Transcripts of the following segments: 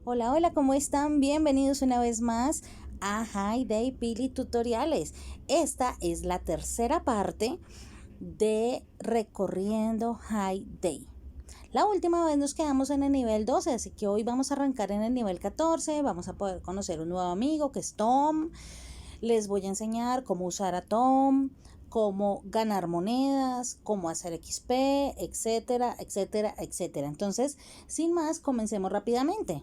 Hola, hola, ¿cómo están? Bienvenidos una vez más a High Day Pili Tutoriales. Esta es la tercera parte de Recorriendo High Day. La última vez nos quedamos en el nivel 12, así que hoy vamos a arrancar en el nivel 14. Vamos a poder conocer un nuevo amigo que es Tom. Les voy a enseñar cómo usar a Tom, cómo ganar monedas, cómo hacer XP, etcétera, etcétera, etcétera. Entonces, sin más, comencemos rápidamente.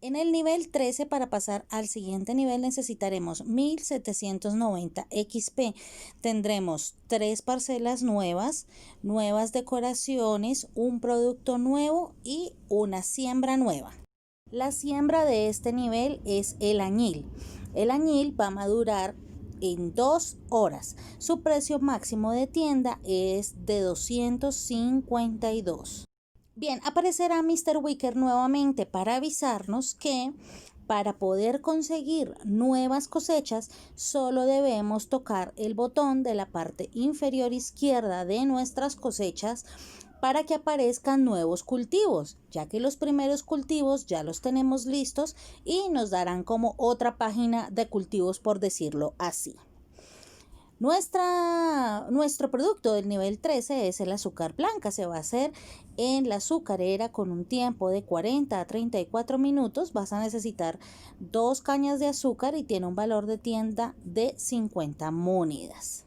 En el nivel 13, para pasar al siguiente nivel, necesitaremos 1790 XP. Tendremos 3 parcelas nuevas, nuevas decoraciones, un producto nuevo y una siembra nueva. La siembra de este nivel es el añil. El añil va a madurar en 2 horas. Su precio máximo de tienda es de 252. Bien, aparecerá Mr. Wicker nuevamente para avisarnos que para poder conseguir nuevas cosechas solo debemos tocar el botón de la parte inferior izquierda de nuestras cosechas para que aparezcan nuevos cultivos, ya que los primeros cultivos ya los tenemos listos y nos darán como otra página de cultivos, por decirlo así. Nuestro producto del nivel 13 es el azúcar blanca. Se va a hacer en la azucarera con un tiempo de 40 a 34 minutos. Vas a necesitar 2 cañas de azúcar y tiene un valor de tienda de 50 monedas.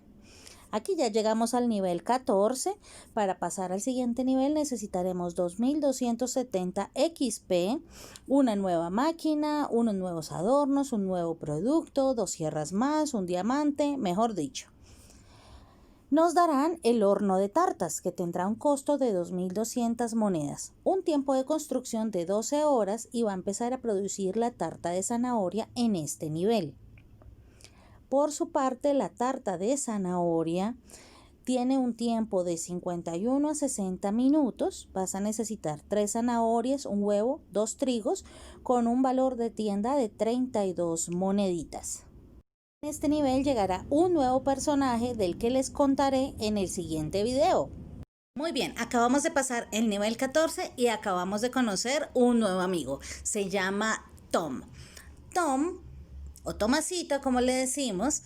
Aquí ya llegamos al nivel 14. Para pasar al siguiente nivel necesitaremos 2270 XP, una nueva máquina, unos nuevos adornos, un nuevo producto, 2 sierras más, un diamante, mejor dicho. Nos darán el horno de tartas, que tendrá un costo de 2200 monedas, un tiempo de construcción de 12 horas y va a empezar a producir la tarta de zanahoria en este nivel. Por su parte, la tarta de zanahoria tiene un tiempo de 51 a 60 minutos. Vas a necesitar 3 zanahorias, un huevo, 2 trigos, con un valor de tienda de 32 moneditas. En este nivel llegará un nuevo personaje del que les contaré en el siguiente video. Muy bien, acabamos de pasar el nivel 14 y acabamos de conocer un nuevo amigo. Se llama Tom. Tom, o Tomasito como le decimos,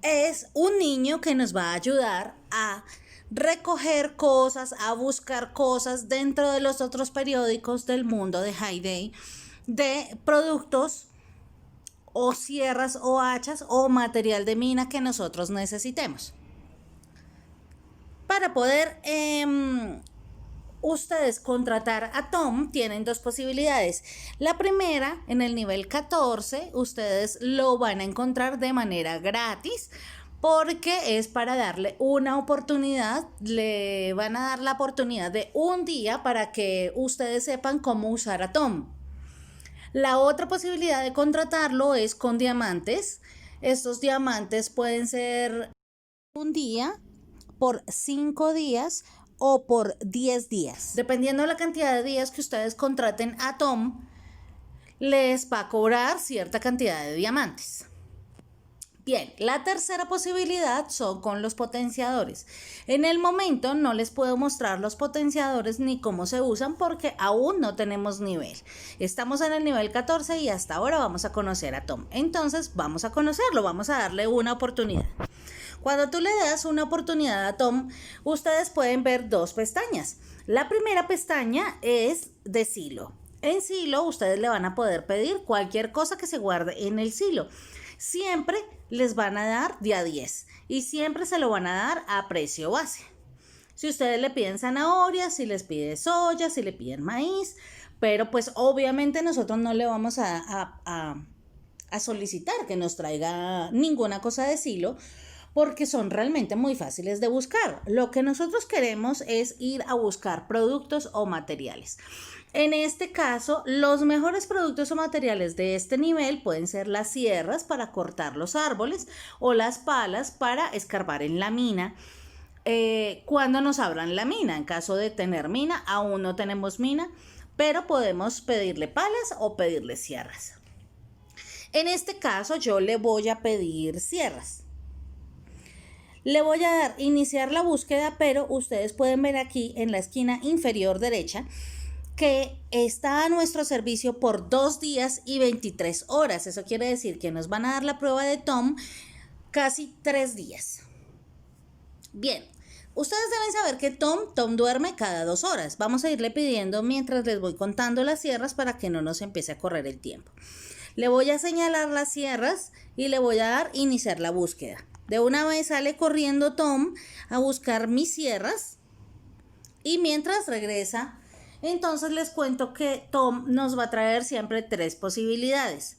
es un niño que nos va a ayudar a recoger cosas, a buscar cosas dentro de los otros periódicos del mundo de High Day, de productos o sierras o hachas o material de mina que nosotros necesitemos. Para poder ustedes contratar a Tom, tienen 2 posibilidades. La primera, en el nivel 14, ustedes lo van a encontrar de manera gratis, porque es para darle una oportunidad. Le van a dar la oportunidad de un día para que ustedes sepan cómo usar a Tom. La otra posibilidad de contratarlo es con diamantes. Estos diamantes pueden ser un día, por 5 días o por 10 días. Dependiendo de la cantidad de días que ustedes contraten a Tom, les va a cobrar cierta cantidad de diamantes. Bien, la tercera posibilidad son con los potenciadores. En el momento no les puedo mostrar los potenciadores ni cómo se usan porque aún no tenemos nivel. Estamos en el nivel 14 y hasta ahora vamos a conocer a Tom. Entonces vamos a conocerlo, vamos a darle una oportunidad. Cuando tú le das una oportunidad a Tom, ustedes pueden ver 2 pestañas. La primera pestaña es de silo. En silo ustedes le van a poder pedir cualquier cosa que se guarde en el silo. Siempre les van a dar de a 10 y siempre se lo van a dar a precio base. Si ustedes le piden zanahoria, si les piden soya, si le piden maíz, pero pues obviamente nosotros no le vamos a solicitar que nos traiga ninguna cosa de silo, porque son realmente muy fáciles de buscar. Lo que nosotros queremos es ir a buscar productos o materiales. En este caso, los mejores productos o materiales de este nivel pueden ser las sierras para cortar los árboles o las palas para escarbar en la mina. Cuando nos abran la mina, en caso de tener mina, aún no tenemos mina, pero podemos pedirle palas o pedirle sierras. En este caso, yo le voy a pedir sierras. Le voy a dar iniciar la búsqueda, pero ustedes pueden ver aquí en la esquina inferior derecha que está a nuestro servicio por 2 días y 23 horas. Eso quiere decir que nos van a dar la prueba de Tom casi 3 días. Bien, ustedes deben saber que Tom duerme cada 2 horas. Vamos a irle pidiendo mientras les voy contando las sierras para que no nos empiece a correr el tiempo. Le voy a señalar las sierras y le voy a dar iniciar la búsqueda. De una vez sale corriendo Tom a buscar mis sierras y mientras regresa, entonces les cuento que Tom nos va a traer siempre 3 posibilidades.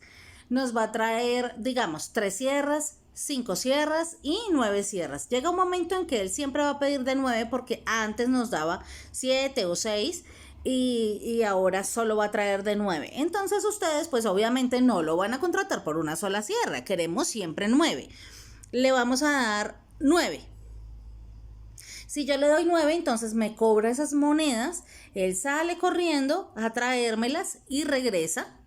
Nos va a traer, digamos, 3 sierras, 5 sierras y 9 sierras. Llega un momento en que él siempre va a pedir de 9 porque antes nos daba 7 o 6 y ahora solo va a traer de 9. Entonces ustedes pues obviamente no lo van a contratar por una sola sierra. Queremos siempre 9. Le vamos a dar 9. Si yo le doy 9, entonces me cobra esas monedas, él sale corriendo a traérmelas y regresa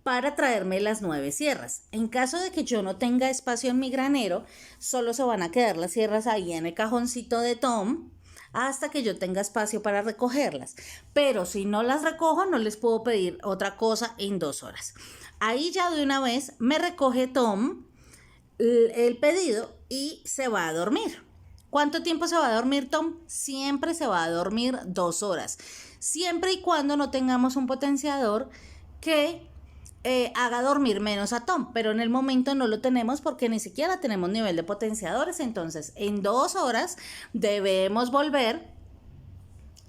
para traerme las 9 sierras. En caso de que yo no tenga espacio en mi granero, solo se van a quedar las sierras ahí en el cajoncito de Tom hasta que yo tenga espacio para recogerlas. Pero si no las recojo, no les puedo pedir otra cosa en 2 horas. Ahí ya de una vez me recoge Tom el pedido y se va a dormir. ¿Cuánto tiempo se va a dormir Tom? Siempre se va a dormir 2 horas. Siempre y cuando no tengamos un potenciador que haga dormir menos a Tom. Pero en el momento no lo tenemos porque ni siquiera tenemos nivel de potenciadores. Entonces en 2 horas debemos volver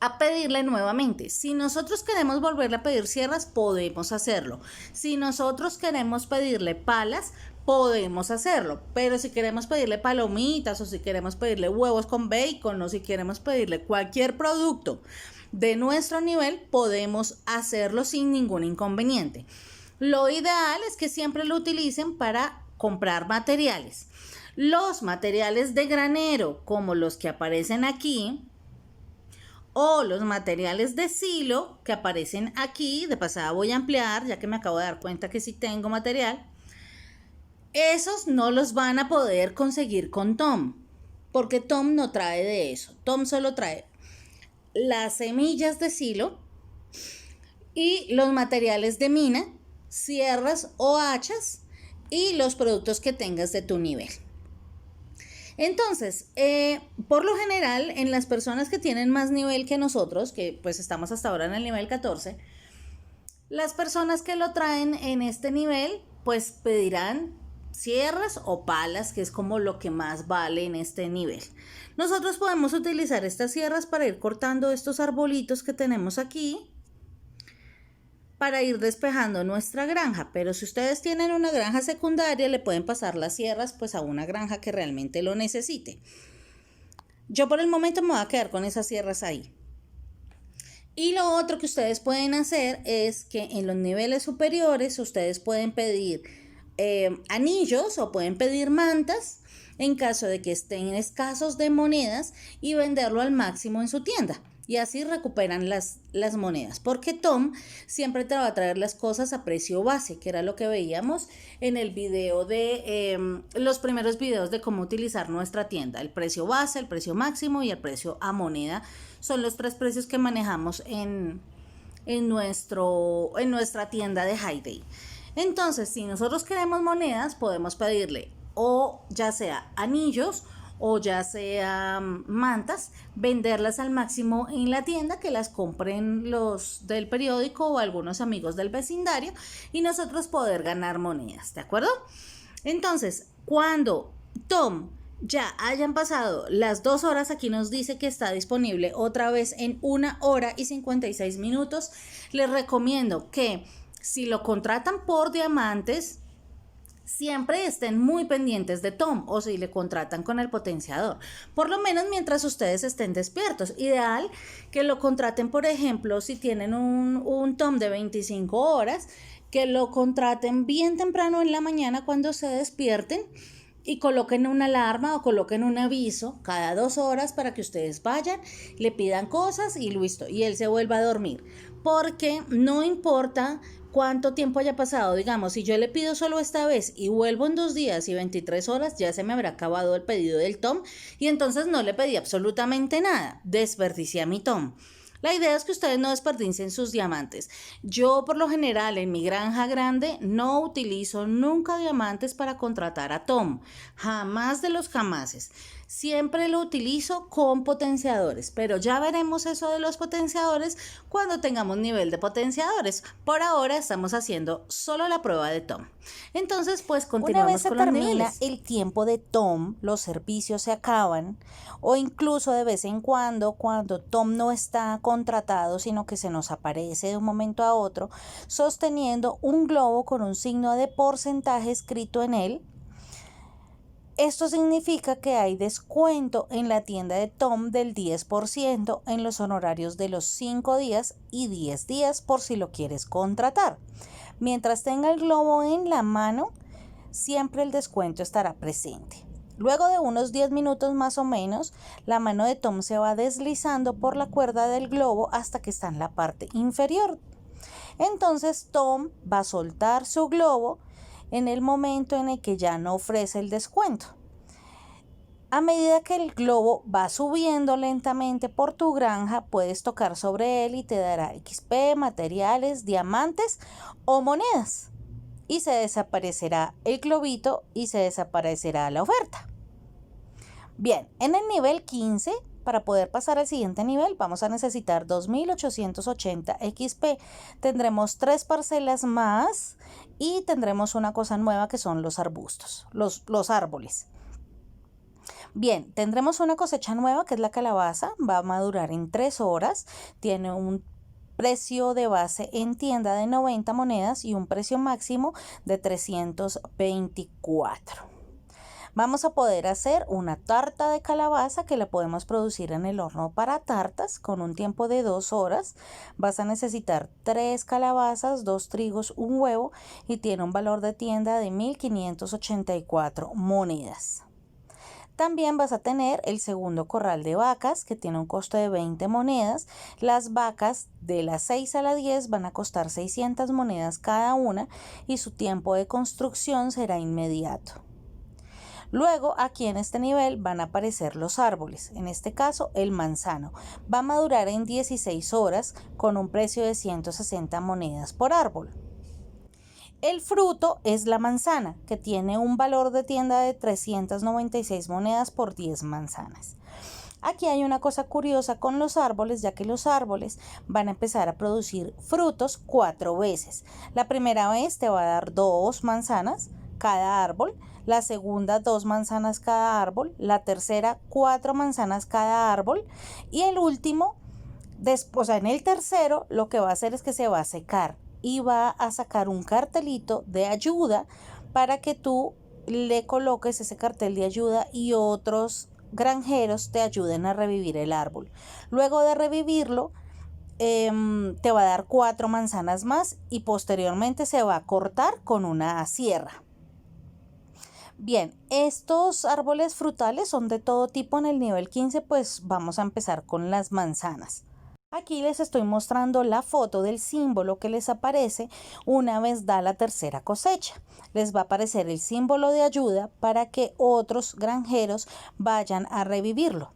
a pedirle nuevamente. Si nosotros queremos volverle a pedir sierras, podemos hacerlo. Si nosotros queremos pedirle palas, podemos hacerlo, pero si queremos pedirle palomitas o si queremos pedirle huevos con bacon o si queremos pedirle cualquier producto de nuestro nivel, podemos hacerlo sin ningún inconveniente. Lo ideal es que siempre lo utilicen para comprar materiales. Los materiales de granero, como los que aparecen aquí, o los materiales de silo que aparecen aquí, de pasada voy a ampliar, ya que me acabo de dar cuenta que sí tengo material. Esos no los van a poder conseguir con Tom, porque Tom no trae de eso. Tom solo trae las semillas de silo y los materiales de mina, sierras o hachas y los productos que tengas de tu nivel. Entonces, por lo general, en las personas que tienen más nivel que nosotros, que pues estamos hasta ahora en el nivel 14, las personas que lo traen en este nivel, pues pedirán sierras o palas, que es como lo que más vale en este nivel. Nosotros podemos utilizar estas sierras para ir cortando estos arbolitos que tenemos aquí para ir despejando nuestra granja, pero si ustedes tienen una granja secundaria le pueden pasar las sierras pues a una granja que realmente lo necesite. Yo por el momento me voy a quedar con esas sierras ahí. Y lo otro que ustedes pueden hacer es que en los niveles superiores ustedes pueden pedir anillos o pueden pedir mantas en caso de que estén escasos de monedas y venderlo al máximo en su tienda. Y así recuperan las monedas, porque Tom siempre te va a traer las cosas a precio base, que era lo que veíamos en el video de los primeros videos de cómo utilizar nuestra tienda. El precio base, el precio máximo y el precio a moneda son los 3 precios que manejamos en nuestra tienda de High Day. Entonces, si nosotros queremos monedas, podemos pedirle o ya sea anillos o ya sea mantas, venderlas al máximo en la tienda, que las compren los del periódico o algunos amigos del vecindario y nosotros poder ganar monedas, ¿de acuerdo? Entonces, cuando Tom ya hayan pasado las 2 horas, aquí nos dice que está disponible otra vez en 1 hora y 56 minutos, les recomiendo que si lo contratan por diamantes, siempre estén muy pendientes de Tom, o si le contratan con el potenciador, por lo menos mientras ustedes estén despiertos. Ideal que lo contraten, por ejemplo, si tienen un Tom de 25 horas, que lo contraten bien temprano en la mañana cuando se despierten y coloquen una alarma o coloquen un aviso cada 2 horas para que ustedes vayan, le pidan cosas y listo, y él se vuelva a dormir, porque no importa cuánto tiempo haya pasado. Digamos, si yo le pido solo esta vez y vuelvo en 2 días y 23 horas, ya se me habrá acabado el pedido del Tom y entonces no le pedí absolutamente nada, desperdicié a mi Tom. La idea es que ustedes no desperdicien sus diamantes. Yo por lo general en mi granja grande no utilizo nunca diamantes para contratar a Tom. Jamás de los jamases. Siempre lo utilizo con potenciadores, pero ya veremos eso de los potenciadores cuando tengamos nivel de potenciadores. Por ahora estamos haciendo solo la prueba de Tom. Entonces, pues continuamos. Una vez se con los termina niveles. el tiempo de Tom, los servicios se acaban, o incluso de vez en cuando Tom no está contratado, sino que se nos aparece de un momento a otro, sosteniendo un globo con un signo de porcentaje escrito en él. Esto significa que hay descuento en la tienda de Tom del 10% en los honorarios de los 5 días y 10 días por si lo quieres contratar. Mientras tenga el globo en la mano, siempre el descuento estará presente. Luego de unos 10 minutos más o menos, la mano de Tom se va deslizando por la cuerda del globo hasta que está en la parte inferior. Entonces Tom va a soltar su globo en el momento en el que ya no ofrece el descuento. A medida que el globo va subiendo lentamente por tu granja, puedes tocar sobre él y te dará XP, materiales, diamantes o monedas. Y se desaparecerá el globito y se desaparecerá la oferta. Bien, en el nivel 15, para poder pasar al siguiente nivel, vamos a necesitar 2880 XP. Tendremos 3 parcelas más y tendremos una cosa nueva que son los arbustos, los árboles. Bien, tendremos una cosecha nueva que es la calabaza, va a madurar en 3 horas, tiene un precio de base en tienda de 90 monedas y un precio máximo de 324. Vamos a poder hacer una tarta de calabaza que la podemos producir en el horno para tartas con un tiempo de 2 horas. Vas a necesitar 3 calabazas, 2 trigos, un huevo y tiene un valor de tienda de 1584 monedas. También vas a tener el segundo corral de vacas que tiene un costo de 20 monedas. Las vacas de las 6 a las 10 van a costar 600 monedas cada una y su tiempo de construcción será inmediato. Luego aquí en este nivel van a aparecer los árboles, en este caso el manzano. Va a madurar en 16 horas con un precio de 160 monedas por árbol. El fruto es la manzana, que tiene un valor de tienda de 396 monedas por 10 manzanas. Aquí hay una cosa curiosa con los árboles, ya que los árboles van a empezar a producir frutos 4 veces. La primera vez te va a dar 2 manzanas cada árbol, la segunda 2 manzanas cada árbol, la tercera 4 manzanas cada árbol y el último, en el tercero lo que va a hacer es que se va a secar y va a sacar un cartelito de ayuda para que tú le coloques ese cartel de ayuda y otros granjeros te ayuden a revivir el árbol. Luego de revivirlo, te va a dar 4 manzanas más y posteriormente se va a cortar con una sierra. Bien, estos árboles frutales son de todo tipo en el nivel 15, pues vamos a empezar con las manzanas. Aquí les estoy mostrando la foto del símbolo que les aparece una vez da la tercera cosecha. Les va a aparecer el símbolo de ayuda para que otros granjeros vayan a revivirlo.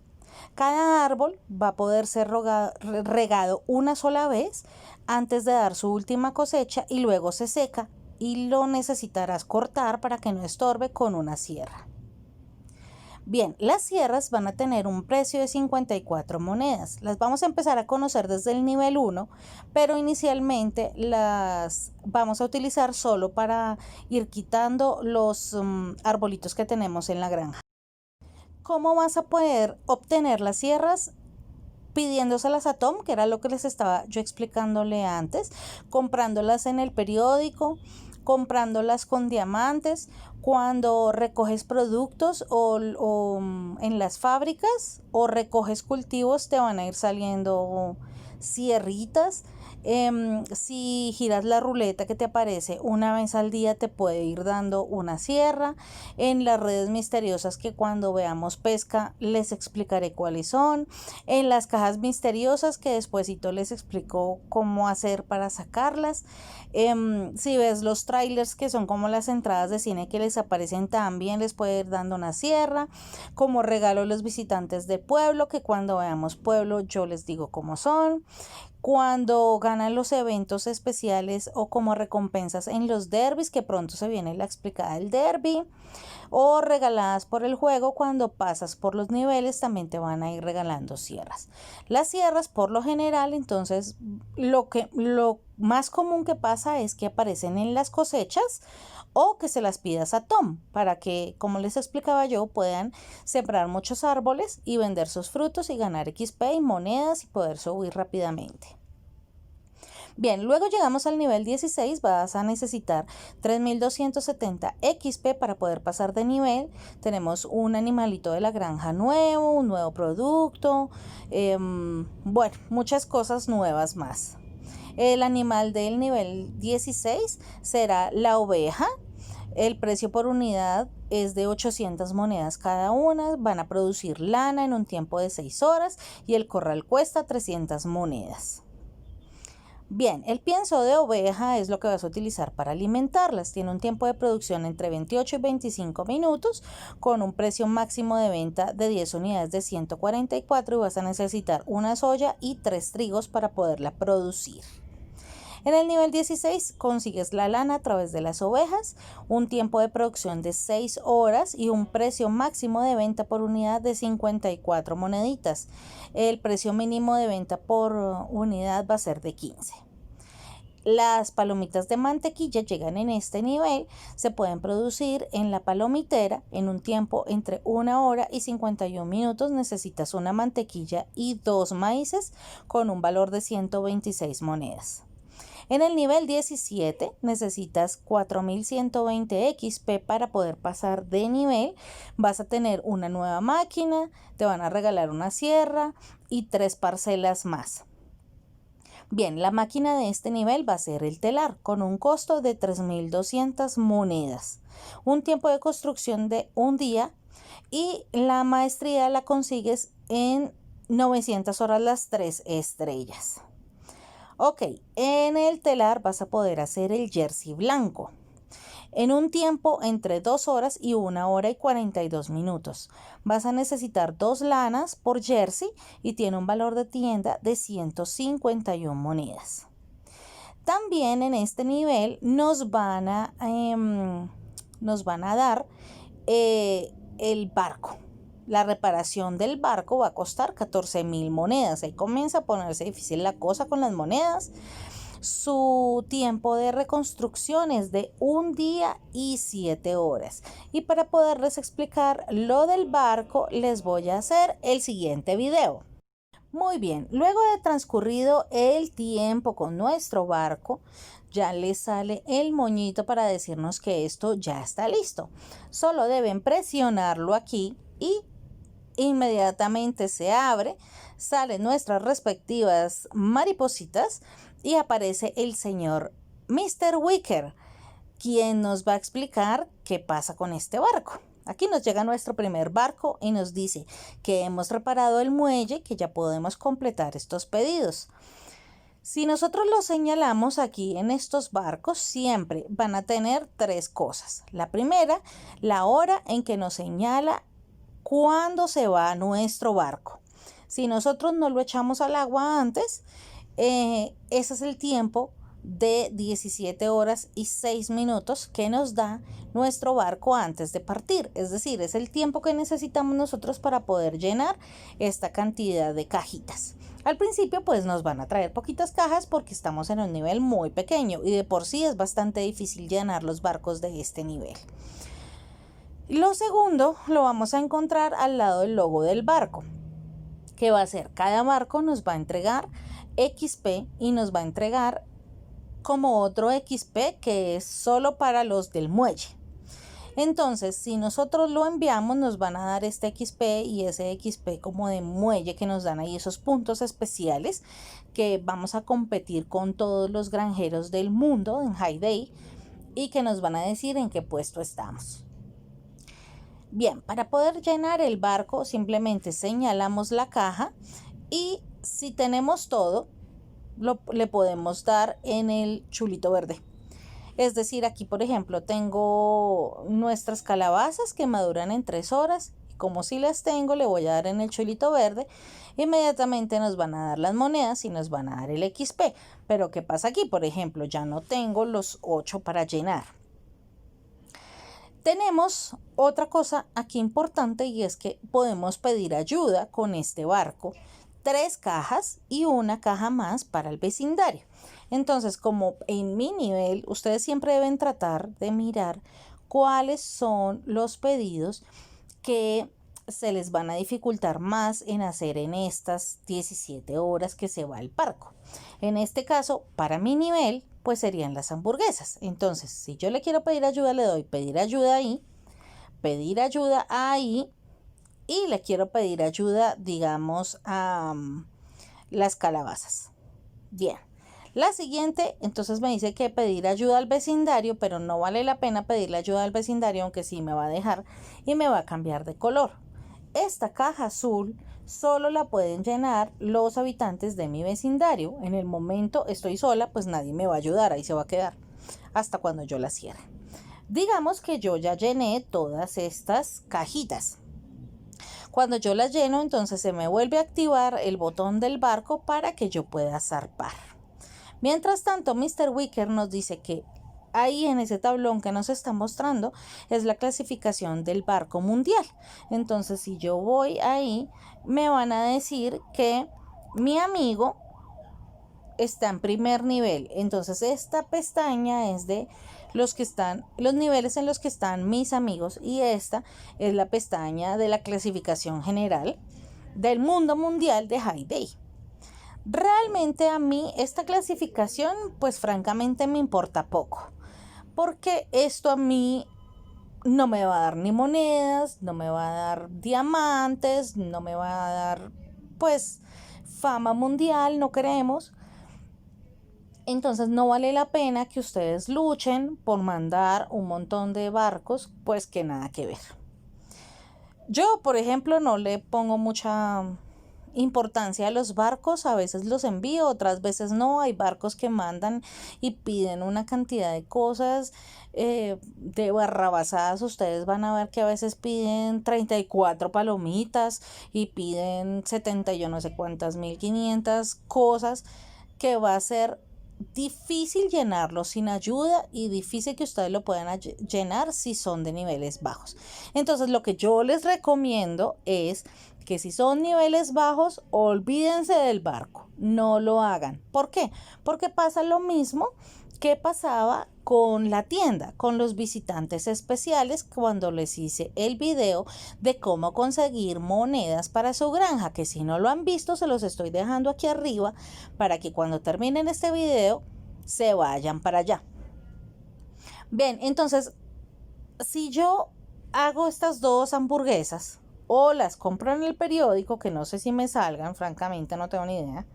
Cada árbol va a poder ser regado una sola vez antes de dar su última cosecha y luego se seca y lo necesitarás cortar para que no estorbe con una sierra. Bien, las sierras van a tener un precio de 54 monedas. Las vamos a empezar a conocer desde el nivel 1, pero inicialmente las vamos a utilizar solo para ir quitando los arbolitos que tenemos en la granja. ¿Cómo vas a poder obtener las sierras? Pidiéndoselas a Tom, que era lo que les estaba yo explicándole antes, comprándolas en el periódico, comprándolas con diamantes, cuando recoges productos o en las fábricas o recoges cultivos te van a ir saliendo sierritas. Si giras la ruleta que te aparece una vez al día te puede ir dando una sierra. En las redes misteriosas que cuando veamos pesca les explicaré cuáles son. En las cajas misteriosas que despuesito les explico cómo hacer para sacarlas. Si ves los trailers que son como las entradas de cine que desaparecen también les puede ir dando una sierra, como regalo a los visitantes del pueblo, que cuando veamos pueblo yo les digo cómo son, cuando ganan los eventos especiales o como recompensas en los derbis, que pronto se viene la explicada del derby, o regaladas por el juego. Cuando pasas por los niveles también te van a ir regalando sierras. Las sierras por lo general, entonces lo más común que pasa es que aparecen en las cosechas o que se las pidas a Tom para que, como les explicaba yo, puedan sembrar muchos árboles y vender sus frutos y ganar XP y monedas y poder subir rápidamente. Bien, luego llegamos al nivel 16, vas a necesitar 3270 XP para poder pasar de nivel. Tenemos un animalito de la granja nuevo, un nuevo producto, bueno, muchas cosas nuevas más. El animal del nivel 16 será la oveja. El precio por unidad es de 800 monedas cada una. Van a producir lana en un tiempo de 6 horas y el corral cuesta 300 monedas. Bien, el pienso de oveja es lo que vas a utilizar para alimentarlas. Tiene un tiempo de producción entre 28 y 25 minutos con un precio máximo de venta de 10 unidades de 144 y vas a necesitar una soya y 3 trigos para poderla producir. En el nivel 16 consigues la lana a través de las ovejas, un tiempo de producción de 6 horas y un precio máximo de venta por unidad de 54 moneditas. El precio mínimo de venta por unidad va a ser de 15. Las palomitas de mantequilla llegan en este nivel, se pueden producir en la palomitera en un tiempo entre 1 hora y 51 minutos. Necesitas una mantequilla y 2 maíces con un valor de 126 monedas. En el nivel 17 necesitas 4120 XP para poder pasar de nivel. Vas a tener una nueva máquina, te van a regalar una sierra y 3 parcelas más. Bien, la máquina de este nivel va a ser el telar con un costo de 3200 monedas, un tiempo de construcción de un día y la maestría la consigues en 900 horas las 3 estrellas. Ok, en el telar vas a poder hacer el jersey blanco en un tiempo entre 2 horas y 1 hora y 42 minutos. Vas a necesitar 2 lanas por jersey y tiene un valor de tienda de 151 monedas. También en este nivel nos van a dar el barco. La reparación del barco va a costar 14.000 monedas. Ahí comienza a ponerse difícil la cosa con las monedas. Su tiempo de reconstrucción es de 1 día y 7 horas. Y para poderles explicar lo del barco, les voy a hacer el siguiente video. Muy bien, luego de transcurrido el tiempo con nuestro barco, ya les sale el moñito para decirnos que esto ya está listo. Solo deben presionarlo aquí y inmediatamente se abre, salen nuestras respectivas maripositas y aparece el señor Mr. Wicker, quien nos va a explicar qué pasa con este barco. Aquí nos llega nuestro primer barco y nos dice que hemos reparado el muelle, que ya podemos completar estos pedidos. Si nosotros lo señalamos aquí en estos barcos, siempre van a tener 3 cosas. La primera, la hora en que nos señala cuándo se va nuestro barco. Si nosotros no lo echamos al agua antes, ese es el tiempo de 17 horas y 6 minutos que nos da nuestro barco antes de partir. Es decir, es el tiempo que necesitamos nosotros para poder llenar esta cantidad de cajitas. Al principio pues nos van a traer poquitas cajas porque estamos en un nivel muy pequeño y de por sí es bastante difícil llenar los barcos de este nivel. Lo segundo lo vamos a encontrar al lado del logo del barco. ¿Qué va a hacer? Cada barco nos va a entregar XP y nos va a entregar como otro XP que es solo para los del muelle. Entonces, si nosotros lo enviamos, nos van a dar este XP y ese XP como de muelle que nos dan ahí esos puntos especiales que vamos a competir con todos los granjeros del mundo en High Day y que nos van a decir en qué puesto estamos. Bien, para poder llenar el barco simplemente señalamos la caja y si tenemos todo, le podemos dar en el chulito verde. Es decir, aquí por ejemplo tengo nuestras calabazas que maduran en 3 horas. Como si las tengo, le voy a dar en el chulito verde. Inmediatamente nos van a dar las monedas y nos van a dar el XP. Pero ¿qué pasa aquí? Por ejemplo, ya no tengo los 8 para llenar. Tenemos otra cosa aquí importante y es que podemos pedir ayuda con este barco. 3 cajas y una caja más para el vecindario. Entonces, como en mi nivel, ustedes siempre deben tratar de mirar cuáles son los pedidos que se les van a dificultar más en hacer en estas 17 horas que se va el barco. En este caso, para mi nivel, pues serían las hamburguesas. Entonces, si yo le quiero pedir ayuda, le doy pedir ayuda ahí y le quiero pedir ayuda, digamos, a las calabazas. Bien. La siguiente, entonces me dice que pedir ayuda al vecindario, pero no vale la pena pedirle ayuda al vecindario, aunque sí me va a dejar y me va a cambiar de color. Esta caja azul solo la pueden llenar los habitantes de mi vecindario. En el momento estoy sola, pues nadie me va a ayudar, ahí se va a quedar hasta cuando yo la cierre. Digamos que yo ya llené todas estas cajitas. Cuando yo las lleno, entonces se me vuelve a activar el botón del barco para que yo pueda zarpar. Mientras tanto, Mr. Wicker nos dice que ahí en ese tablón que nos está mostrando es la clasificación del barco mundial. Entonces, si yo voy ahí, me van a decir que mi amigo está en primer nivel. Entonces, esta pestaña es de los niveles en los que están mis amigos y esta es la pestaña de la clasificación general del mundo mundial de High Day. Realmente a mí esta clasificación, pues francamente me importa poco, porque esto a mí no me va a dar ni monedas, no me va a dar diamantes, no me va a dar pues fama mundial, no queremos. Entonces no vale la pena que ustedes luchen por mandar un montón de barcos, pues que nada que ver. Yo, por ejemplo, no le pongo mucha importancia a los barcos, a veces los envío, otras veces no. Hay barcos que mandan y piden una cantidad de cosas de barrabasadas. Ustedes van a ver que a veces piden 34 palomitas y piden 70 yo no sé cuántas 1500 cosas que va a ser difícil llenarlo sin ayuda y difícil que ustedes lo puedan llenar si son de niveles bajos. Entonces lo que yo les recomiendo es que si son niveles bajos, olvídense del barco, no lo hagan. ¿Por qué? Porque pasa lo mismo que pasaba con la tienda, con los visitantes especiales cuando les hice el video de cómo conseguir monedas para su granja, que si no lo han visto se los estoy dejando aquí arriba para que cuando terminen este video se vayan para allá. Bien, entonces si yo hago estas 2 hamburguesas o las compro en el periódico, que no sé si me salgan, francamente no tengo ni idea,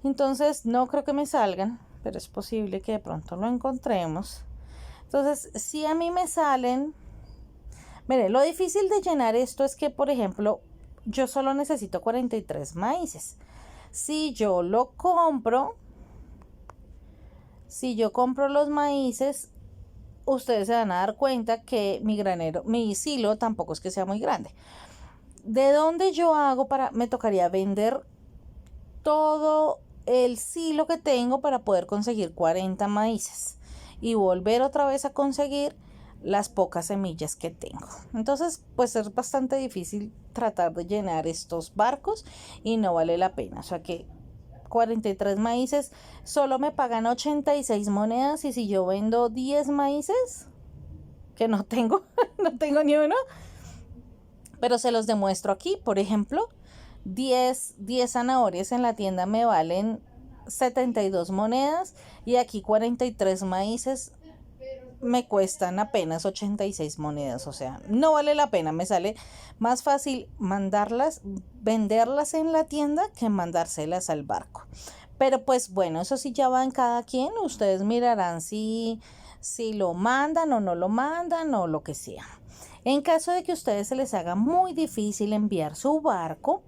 entonces no creo que me salgan, pero es posible que de pronto lo encontremos. Entonces, si a mí me salen, mire, lo difícil de llenar esto es que, por ejemplo, yo solo necesito 43 maíces. Si yo compro los maíces, ustedes se van a dar cuenta que mi silo tampoco es que sea muy grande. ¿De dónde yo hago me tocaría vender todo el silo que tengo para poder conseguir 40 maíces y volver otra vez a conseguir las pocas semillas que tengo? Entonces pues es bastante difícil tratar de llenar estos barcos y no vale la pena. O sea que 43 maíces solo me pagan 86 monedas y si yo vendo 10 maíces, que no tengo no tengo ni uno, pero se los demuestro aquí. Por ejemplo, 10 zanahorias en la tienda me valen 72 monedas y aquí 43 maíces me cuestan apenas 86 monedas. O sea, no vale la pena. Me sale más fácil venderlas en la tienda que mandárselas al barco. Pero pues bueno, eso sí ya va en cada quien. Ustedes mirarán si lo mandan o no lo mandan o lo que sea. En caso de que a ustedes se les haga muy difícil enviar su barco,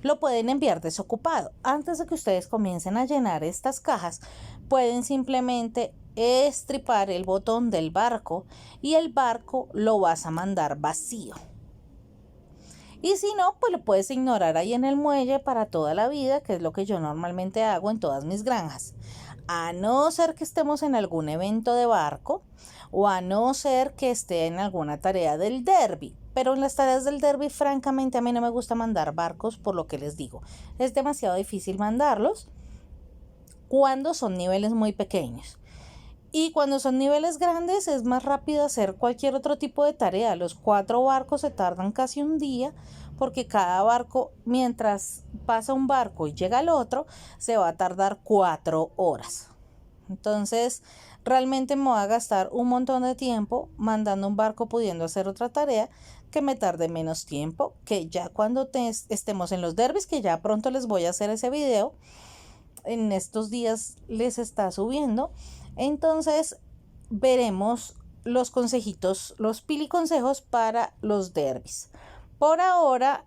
lo pueden enviar desocupado. Antes de que ustedes comiencen a llenar estas cajas, pueden simplemente estripar el botón del barco y el barco lo vas a mandar vacío. Y si no, pues lo puedes ignorar ahí en el muelle para toda la vida, que es lo que yo normalmente hago en todas mis granjas. A no ser que estemos en algún evento de barco o a no ser que esté en alguna tarea del derby. Pero en las tareas del derby, francamente, a mí no me gusta mandar barcos por lo que les digo. Es demasiado difícil mandarlos cuando son niveles muy pequeños. Y cuando son niveles grandes es más rápido hacer cualquier otro tipo de tarea. Los 4 barcos se tardan casi un día porque cada barco, mientras pasa un barco y llega el otro, se va a tardar 4 horas. Entonces, realmente me va a gastar un montón de tiempo mandando un barco pudiendo hacer otra tarea que me tarde menos tiempo, que ya cuando estemos en los derbis, que ya pronto les voy a hacer ese video, en estos días les está subiendo. Entonces veremos los consejitos, los piliconsejos para los derbis. Por ahora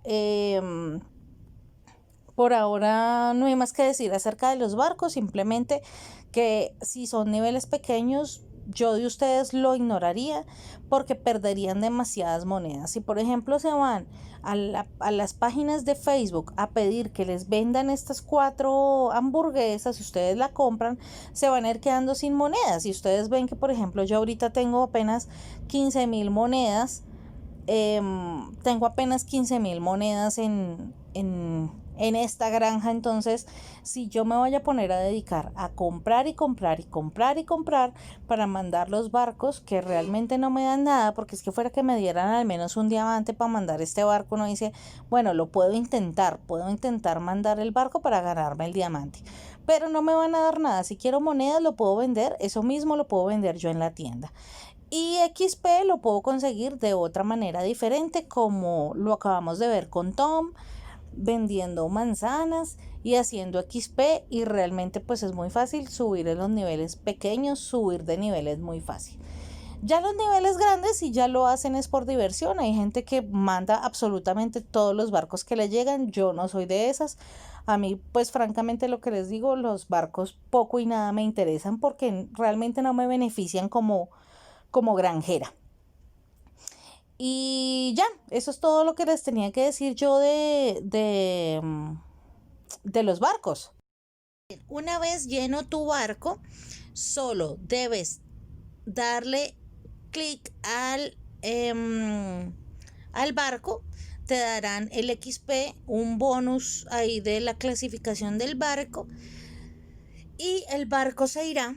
no hay más que decir acerca de los barcos, simplemente que si son niveles pequeños, yo de ustedes lo ignoraría porque perderían demasiadas monedas. Si por ejemplo se van a las páginas de Facebook a pedir que les vendan estas 4 hamburguesas, si ustedes la compran, se van a ir quedando sin monedas. Si ustedes ven que por ejemplo yo ahorita tengo apenas 15,000 monedas, tengo apenas 15,000 monedas en esta granja. Entonces, si yo me voy a poner a dedicar a comprar y comprar y comprar y comprar para mandar los barcos que realmente no me dan nada, porque es que fuera que me dieran al menos un diamante para mandar este barco, uno dice, bueno, lo puedo intentar mandar el barco para ganarme el diamante, pero no me van a dar nada. Si quiero monedas lo puedo vender, eso mismo lo puedo vender yo en la tienda. Y XP lo puedo conseguir de otra manera diferente, como lo acabamos de ver con Tom, vendiendo manzanas y haciendo XP, y realmente pues es muy fácil subir en los niveles pequeños, subir de niveles muy fácil. Ya los niveles grandes si ya lo hacen es por diversión, hay gente que manda absolutamente todos los barcos que le llegan, yo no soy de esas. A mí pues francamente lo que les digo, los barcos poco y nada me interesan porque realmente no me benefician como granjera. Y ya, eso es todo lo que les tenía que decir yo de los barcos. Una vez lleno tu barco, solo debes darle clic al barco, te darán el XP, un bonus ahí de la clasificación del barco, y el barco se irá,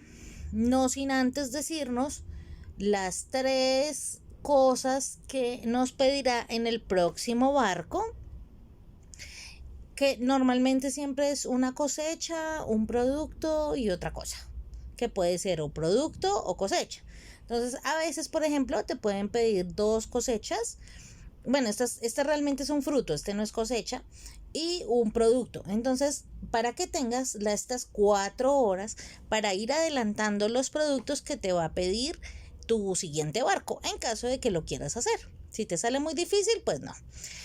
no sin antes decirnos las 3 cosas que nos pedirá en el próximo barco, que normalmente siempre es una cosecha, un producto y otra cosa, que puede ser o producto o cosecha. Entonces a veces, por ejemplo, te pueden pedir 2 cosechas. Bueno, este realmente es un fruto, este no es cosecha, y un producto. Entonces, para que tengas estas 4 horas para ir adelantando los productos que te va a pedir tu siguiente barco, en caso de que lo quieras hacer. Si te sale muy difícil, pues no.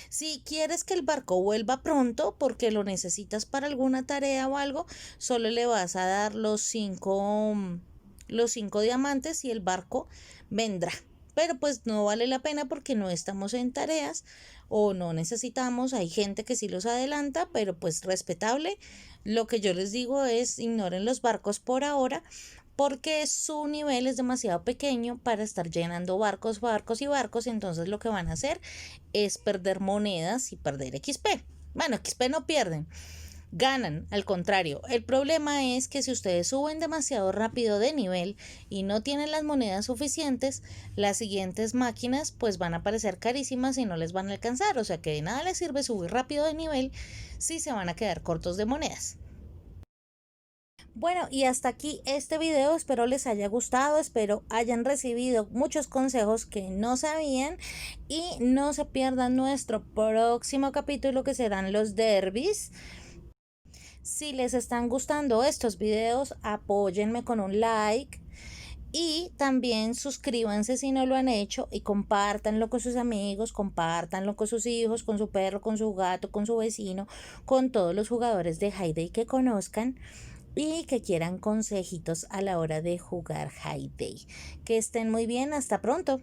Si quieres que el barco vuelva pronto porque lo necesitas para alguna tarea o algo, solo le vas a dar los 5 diamantes y el barco vendrá. Pero pues no vale la pena porque no estamos en tareas o no necesitamos. Hay gente que sí los adelanta, pero pues respetable. Lo que yo les digo es ignoren los barcos por ahora porque su nivel es demasiado pequeño para estar llenando barcos, entonces lo que van a hacer es perder monedas y perder XP. Bueno, XP no pierden, ganan, al contrario. El problema es que si ustedes suben demasiado rápido de nivel y no tienen las monedas suficientes, las siguientes máquinas pues van a parecer carísimas y no les van a alcanzar, o sea que de nada les sirve subir rápido de nivel si se van a quedar cortos de monedas. Bueno, y hasta aquí este video, espero les haya gustado, espero hayan recibido muchos consejos que no sabían y no se pierdan nuestro próximo capítulo que serán los derbis. Si les están gustando estos videos, apóyenme con un like y también suscríbanse si no lo han hecho y compártanlo con sus amigos, compártanlo con sus hijos, con su perro, con su gato, con su vecino, con todos los jugadores de Hay Day que conozcan. y que quieran consejitos a la hora de jugar Hay Day. Que estén muy bien, hasta pronto.